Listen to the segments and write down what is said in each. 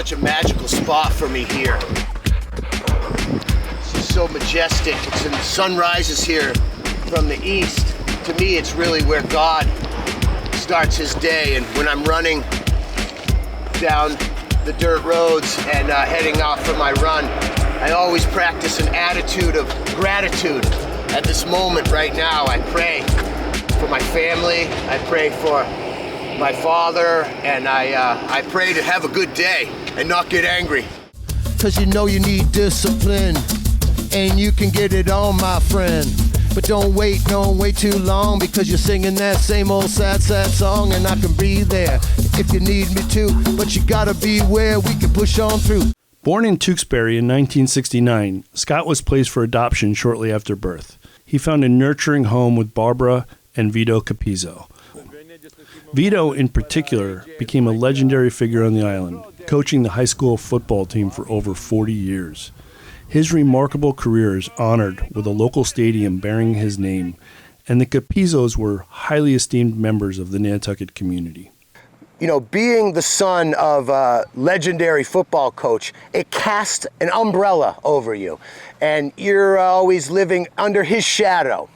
such a magical spot for me here. It's so majestic. The sun rises here from the east. To me, it's really where God starts his day. And when I'm running down the dirt roads and heading off for my run, I always practice an attitude of gratitude. At this moment right now, I pray for my family, I pray for my father, and I pray to have a good day and not get angry. Cause you know you need discipline, and you can get it on, my friend. But don't wait too long, because you're singing that same old sad song, and I can be there if you need me to, but you gotta be where we can push on through. Born in Tewksbury in 1969, Scott was placed for adoption shortly after birth. He found a nurturing home with Barbara and Vito Capizzo. Vito, in particular, became a legendary figure on the island, coaching the high school football team for over 40 years. His remarkable career is honored with a local stadium bearing his name, and the Capizzos were highly esteemed members of the Nantucket community. You know, being the son of a legendary football coach, it casts an umbrella over you, and you're always living under his shadow.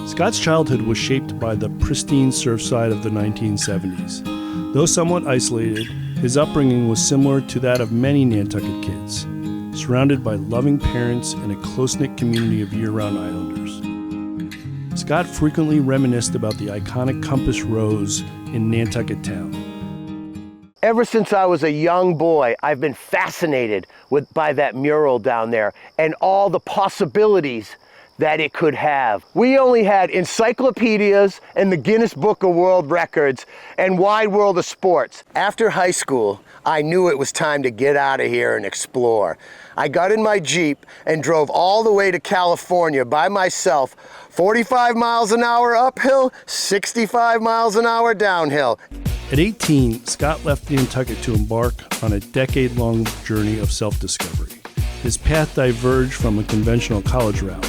Scott's childhood was shaped by the pristine Surfside of the 1970s. Though somewhat isolated, his upbringing was similar to that of many Nantucket kids, surrounded by loving parents and a close-knit community of year-round islanders. Scott frequently reminisced about the iconic Compass Rose in Nantucket town. Ever since I was a young boy, I've been fascinated by that mural down there and all the possibilities that it could have. We only had encyclopedias and the Guinness Book of World Records and Wide World of Sports. After high school, I knew it was time to get out of here and explore. I got in my Jeep and drove all the way to California by myself, 45 miles an hour uphill, 65 miles an hour downhill. At 18, Scott left Nantucket to embark on a decade-long journey of self-discovery. His path diverged from a conventional college route,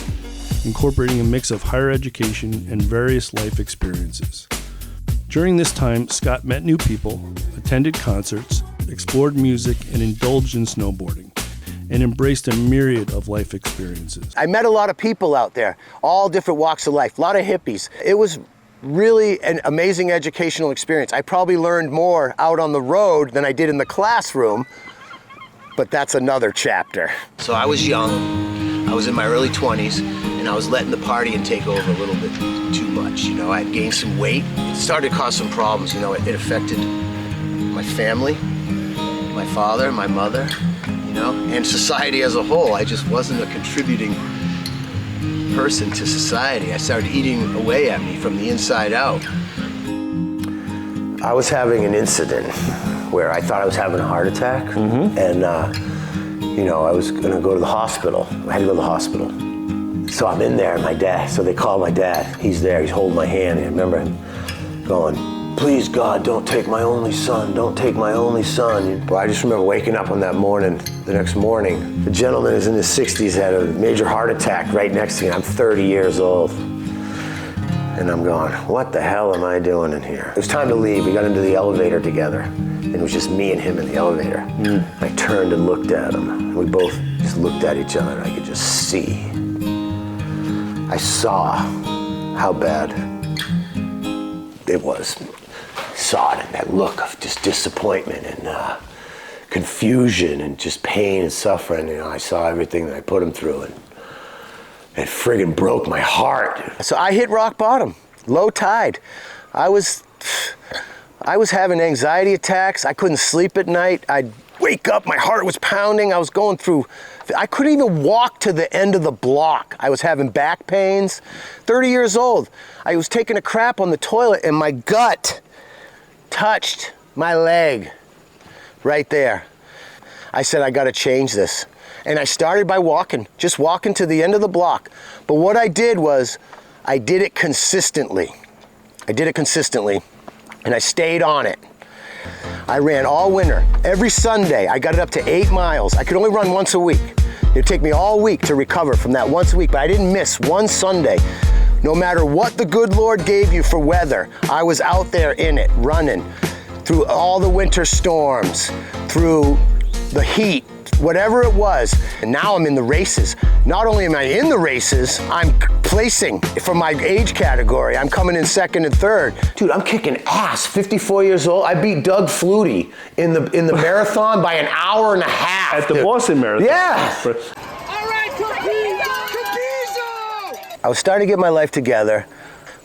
incorporating a mix of higher education and various life experiences. During this time, Scott met new people, attended concerts, explored music, and indulged in snowboarding, and embraced a myriad of life experiences. I met a lot of people out there, all different walks of life, a lot of hippies. It was really an amazing educational experience. I probably learned more out on the road than I did in the classroom, but that's another chapter. So I was young, I was in my early 20s, and I was letting the partying take over a little bit too much. You know, I had gained some weight. It started to cause some problems. You know, it affected my family, my father, my mother, you know, and society as a whole. I just wasn't a contributing person to society. I started eating away at me from the inside out. I was having an incident where I thought I was having a heart attack, and you know, I was gonna go to the hospital. I had to go to the hospital. So I'm in there, so they call my dad. He's there, he's holding my hand. I remember him going, "Please God, don't take my only son, don't take my only son." Well, I just remember waking up on that morning, the next morning. The gentleman is in his 60s, had a major heart attack right next to me. I'm 30 years old. And I'm going, what the hell am I doing in here? It was time to leave. We got into the elevator together, and it was just me and him in the elevator. I turned and looked at him, and we both just looked at each other. I could just see. I saw how bad it was. I saw it in that look of just disappointment and confusion and just pain and suffering. You know, I saw everything that I put him through, and it friggin' broke my heart. So I hit rock bottom, low tide. I was having anxiety attacks. I couldn't sleep at night. I'd wake up, my heart was pounding. I was going through, I couldn't even walk to the end of the block. I was having back pains. 30 years old. I was taking a crap on the toilet and my gut touched my leg right there. I said, I gotta change this. And I started by just walking to the end of the block. But what I did was, I did it consistently. And I stayed on it. I ran all winter. Every Sunday, I got it up to 8 miles. I could only run once a week. It'd take me all week to recover from that once a week, but I didn't miss one Sunday. No matter what the good Lord gave you for weather, I was out there in it, running through all the winter storms, through the heat, whatever it was. And now I'm in the races. Not only am I in the races, I'm placing for my age category. I'm coming in second and third. Dude, I'm kicking ass, 54 years old. I beat Doug Flutie in the marathon by an hour and a half. At the Boston Marathon. Yeah. All right, Capizzo! I was starting to get my life together,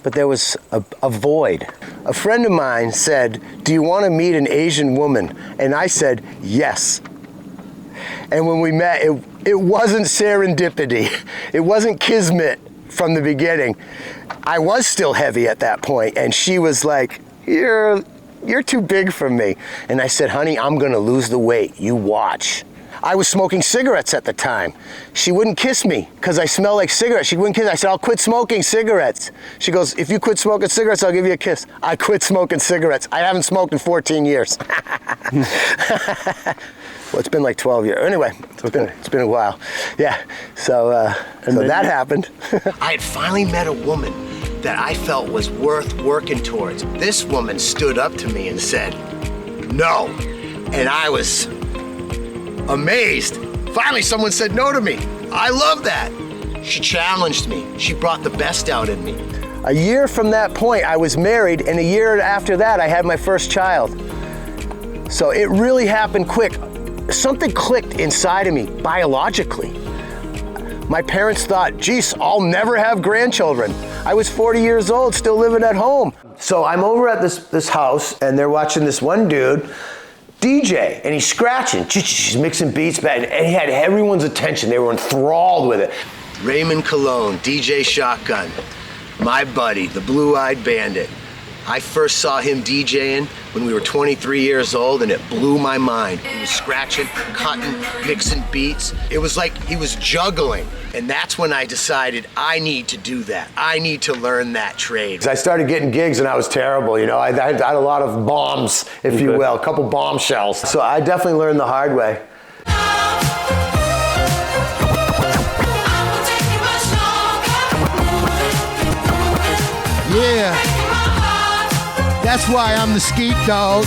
but there was a void. A friend of mine said, "Do you want to meet an Asian woman?" And I said, "Yes." And when we met, it wasn't serendipity. It wasn't kismet from the beginning. I was still heavy at that point, and she was like, you're too big for me. And I said, "Honey, I'm gonna lose the weight. You watch." I was smoking cigarettes at the time. She wouldn't kiss me because I smell like cigarettes. She wouldn't kiss me. I said, "I'll quit smoking cigarettes." She goes, "If you quit smoking cigarettes, I'll give you a kiss." I quit smoking cigarettes. I haven't smoked in 14 years. Well, it's been like 12 years. Anyway, it's been a while. Yeah, so that happened. I had finally met a woman that I felt was worth working towards. This woman stood up to me and said, "No." And I was amazed. Finally, someone said no to me. I love that. She challenged me. She brought the best out in me. A year from that point, I was married, and a year after that, I had my first child. So it really happened quick. Something clicked inside of me biologically. My parents thought, geez, I'll never have grandchildren. I was 40 years old, still living at home. So I'm over at this house, and they're watching this one dude, DJ, and he's scratching, he's mixing beats, and he had everyone's attention. They were enthralled with it. Raymond Cologne, DJ Shotgun, my buddy, the Blue-Eyed Bandit. I first saw him DJing when we were 23 years old, and it blew my mind. He was scratching, cutting, mixing beats. It was like he was juggling. And that's when I decided I need to do that. I need to learn that trade. I started getting gigs and I was terrible, you know. I had a lot of bombs, if you will, a couple bombshells. So I definitely learned the hard way. Yeah, that's why I'm the skeet dog.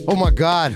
Oh my God,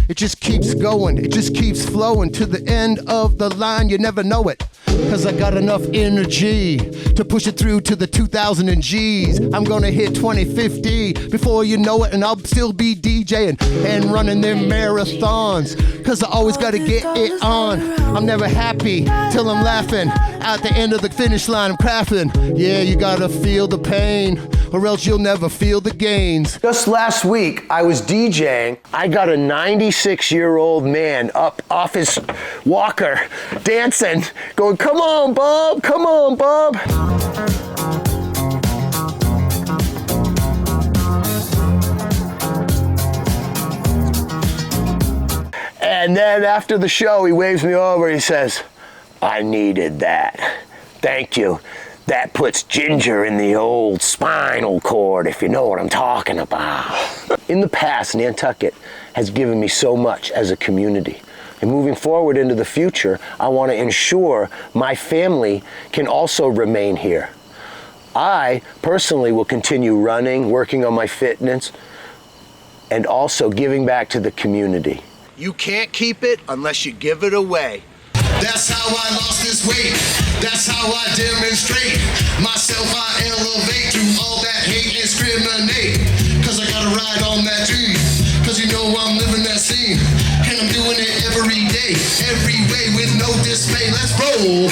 it just keeps going, it just keeps flowing to the end of the line, you never know it. Cause I got enough energy to push it through to the 2000 and G's. I'm gonna hit 2050 before you know it, and I'll still be DJing and running them marathons. Cause I always gotta get it on. I'm never happy till I'm laughing. At the end of the finish line, I'm crafting. Yeah, you gotta feel the pain, or else you'll never feel the gains. Just last week, I was DJing. I got a 96-year-old man up off his walker, dancing, going, "Come on, Bob, come on, Bob." And then after the show, he waves me over, he says, "I needed that. Thank you. That puts ginger in the old spinal cord, if you know what I'm talking about." In the past, Nantucket has given me so much as a community. And moving forward into the future, I want to ensure my family can also remain here. I personally will continue running, working on my fitness, and also giving back to the community. You can't keep it unless you give it away. That's how I lost this weight. That's how I demonstrate myself. I elevate through all that hate and discriminate. Cause I gotta ride on that dream. Cause you know I'm living that scene. And I'm doing it every day, every way with no dismay. Let's roll.